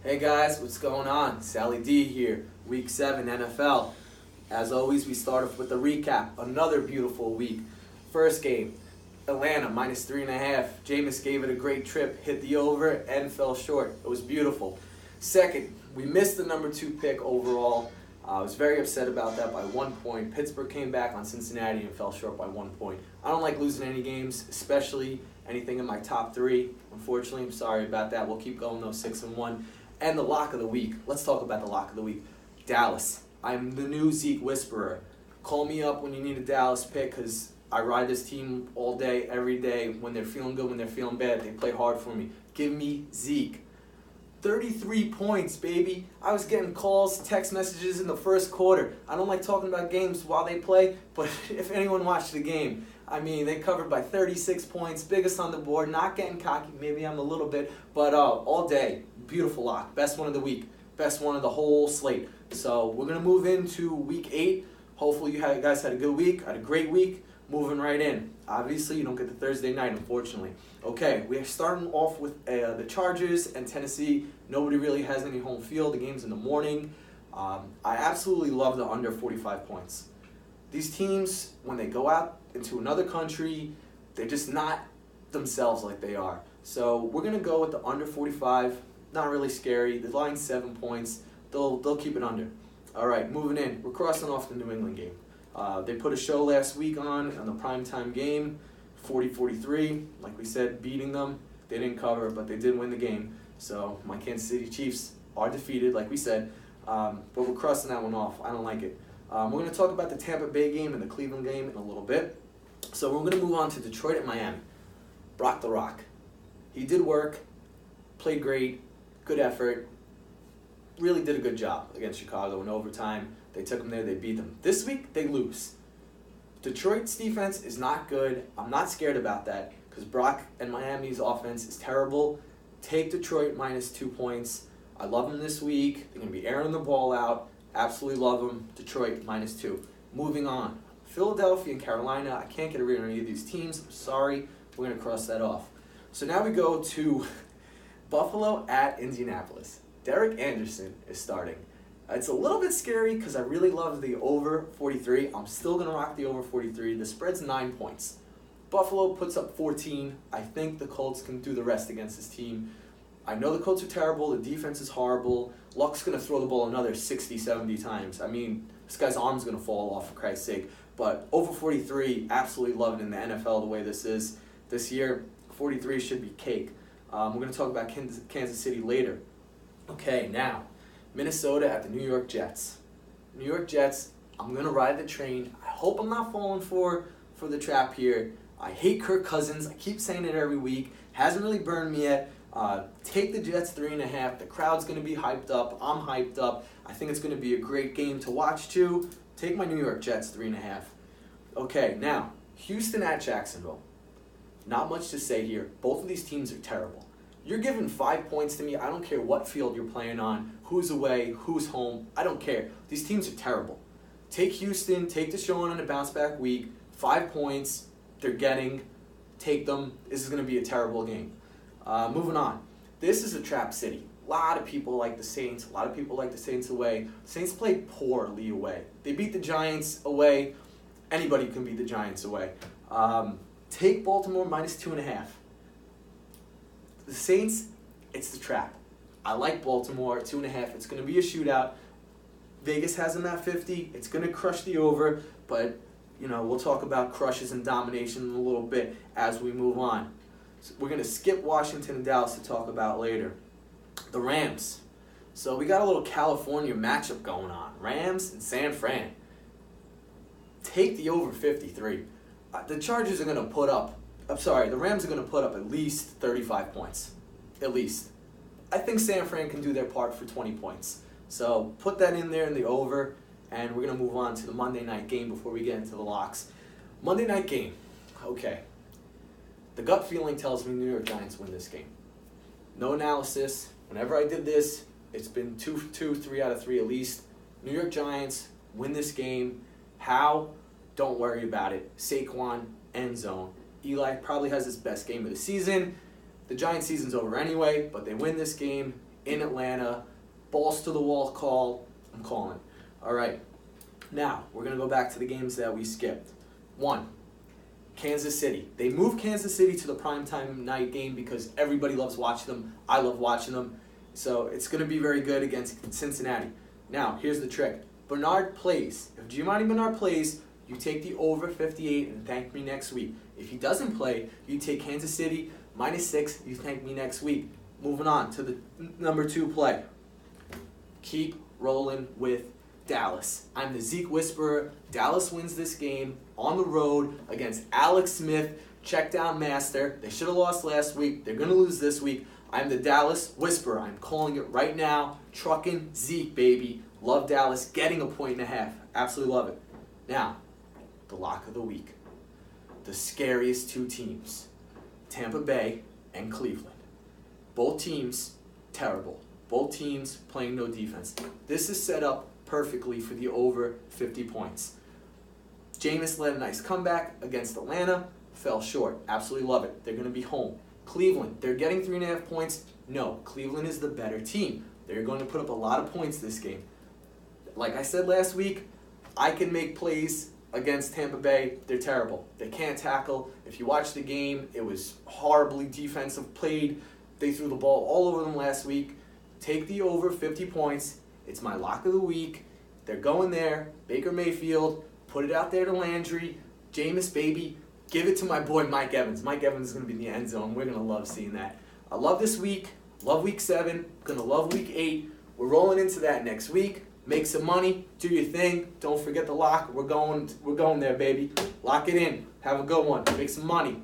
Hey guys, what's going on? Sally D here, Week 7 NFL. As always, we start off with a recap. Another beautiful week. First game, Atlanta -3.5. Jameis gave it a great trip, hit the over, and fell short. It was beautiful. Second, we missed the number 2 pick overall. I was very upset about that by 1 point. Pittsburgh came back on Cincinnati and fell short by 1 point. I don't like losing any games, especially anything in my top 3. Unfortunately, I'm sorry about that. We'll keep going though, 6-1. And the lock of the week. Let's talk about the lock of the week. Dallas. I'm the new Zeke whisperer. Call me up when you need a Dallas pick because I ride this team all day, every day. When they're feeling good, when they're feeling bad, they play hard for me. Give me Zeke. 33 points, baby. I was getting calls, text messages in the first quarter. I don't like talking about games while they play, but if anyone watched the game, I mean, they covered by 36 points, biggest on the board, not getting cocky, maybe I'm a little bit, but all day, beautiful lock. Best one of the week, best one of the whole slate. So we're going to move into Week 8. Hopefully you guys had a good week, had a great week. Moving right in. Obviously, you don't get the Thursday night, unfortunately. Okay, we're starting off with the Chargers and Tennessee. Nobody really has any home field. The game's in the morning. I absolutely love the under 45 points. These teams, when they go out into another country, they're just not themselves like they are. So we're going to go with the under 45. Not really scary. The line's 7 points. They'll keep it under. All right, moving in. We're crossing off the New England game. They put a show last week on the primetime game, 40-43. Like we said, beating them. They didn't cover, but they did win the game. So my Kansas City Chiefs are defeated, like we said. But we're crossing that one off. I don't like it. We're going to talk about the Tampa Bay game and the Cleveland game in a little bit. So we're going to move on to Detroit at Miami. Brock the Rock. He did work, played great, good effort, really did a good job against Chicago in overtime. They took them there, they beat them. This week, they lose. Detroit's defense is not good. I'm not scared about that because Brock and Miami's offense is terrible. Take Detroit -2 points. I love them this week. They're going to be airing the ball out. Absolutely love them. Detroit -2. Moving on. Philadelphia and Carolina. I can't get a read on any of these teams. I'm sorry. We're going to cross that off. So now we go to Buffalo at Indianapolis. Derek Anderson is starting. It's a little bit scary because I really love the over 43. I'm still going to rock the over 43. The spread's 9 points. Buffalo puts up 14. I think the Colts can do the rest against this team. I know the Colts are terrible. The defense is horrible. Luck's going to throw the ball another 60, 70 times. I mean, this guy's arm's going to fall off, for Christ's sake. But over 43, absolutely love it in the NFL the way this is. This year, 43 should be cake. We're going to talk about Kansas City later. Okay, now, Minnesota at the New York Jets. New York Jets, I'm going to ride the train. I hope I'm not falling for the trap here. I hate Kirk Cousins. I keep saying it every week. Hasn't really burned me yet. Take the Jets 3.5. The crowd's going to be hyped up. I'm hyped up. I think it's going to be a great game to watch too. Take my New York Jets 3.5. Okay, now, Houston at Jacksonville. Not much to say here. Both of these teams are terrible. You're giving 5 points to me. I don't care what field you're playing on, who's away, who's home. I don't care. These teams are terrible. Take Houston, take Deshaun on a bounce-back week. 5 points, they're getting. Take them. This is going to be a terrible game. Moving on. This is a trap city. A lot of people like the Saints. A lot of people like the Saints away. Saints played poorly away. They beat the Giants away. Anybody can beat the Giants away. Take Baltimore -2.5. The Saints, it's the trap. I like Baltimore, 2.5. It's going to be a shootout. Vegas has them at 50. It's going to crush the over, but we'll talk about crushes and domination in a little bit as we move on. So we're going to skip Washington and Dallas to talk about later. The Rams. So we got a little California matchup going on. Rams and San Fran. Take the over 53. The Chargers are going to put up, the Rams are going to put up at least 35 points. At least. I think San Fran can do their part for 20 points. So put that in there in the over, and we're going to move on to the Monday night game before we get into the locks. Monday night game. Okay. The gut feeling tells me New York Giants win this game. No analysis. Whenever I did this, it's been 3 out of 3 at least. New York Giants win this game. How? Don't worry about it. Saquon, end zone. Eli probably has his best game of the season. The Giants' season's over anyway, but they win this game. in Atlanta. Balls to the wall call. I'm calling. All right. Now, we're going to go back to the games that we skipped. 1, Kansas City. They moved Kansas City to the primetime night game because everybody loves watching them. I love watching them. So it's going to be very good against Cincinnati. Now, here's the trick. Bernard plays. If Giovanni Bernard plays, you take the over 58 and thank me next week. If he doesn't play, you take Kansas City -6, you thank me next week. Moving on to the number 2 play. Keep rolling with Dallas. I'm the Zeke Whisperer. Dallas wins this game on the road against Alex Smith, check down master. They should have lost last week. They're going to lose this week. I'm the Dallas Whisperer. I'm calling it right now. Trucking Zeke, baby. Love Dallas getting a 1.5. Absolutely love it. Now, the lock of the week. The scariest 2 teams. Tampa Bay and Cleveland. Both teams, terrible. Both teams playing no defense. This is set up perfectly for the over 50 points. Jameis led a nice comeback against Atlanta. Fell short. Absolutely love it. They're going to be home. Cleveland, they're getting 3.5 points. No, Cleveland is the better team. They're going to put up a lot of points this game. Like I said last week, I can make plays against Tampa Bay. They're terrible. They can't tackle. If you watch the game, it was horribly defensive played. They threw the ball all over them last week. Take the over 50 points. It's my lock of the week. They're going there. Baker Mayfield, put it out there to Landry. Jameis, baby. Give it to my boy Mike Evans. Mike Evans is going to be in the end zone. We're going to love seeing that. I love this week. Love week 7. Going to love week 8. We're rolling into that next week. Make some money. Do your thing. Don't forget the lock. We're going there, baby. Lock it in. Have a good one. Make some money.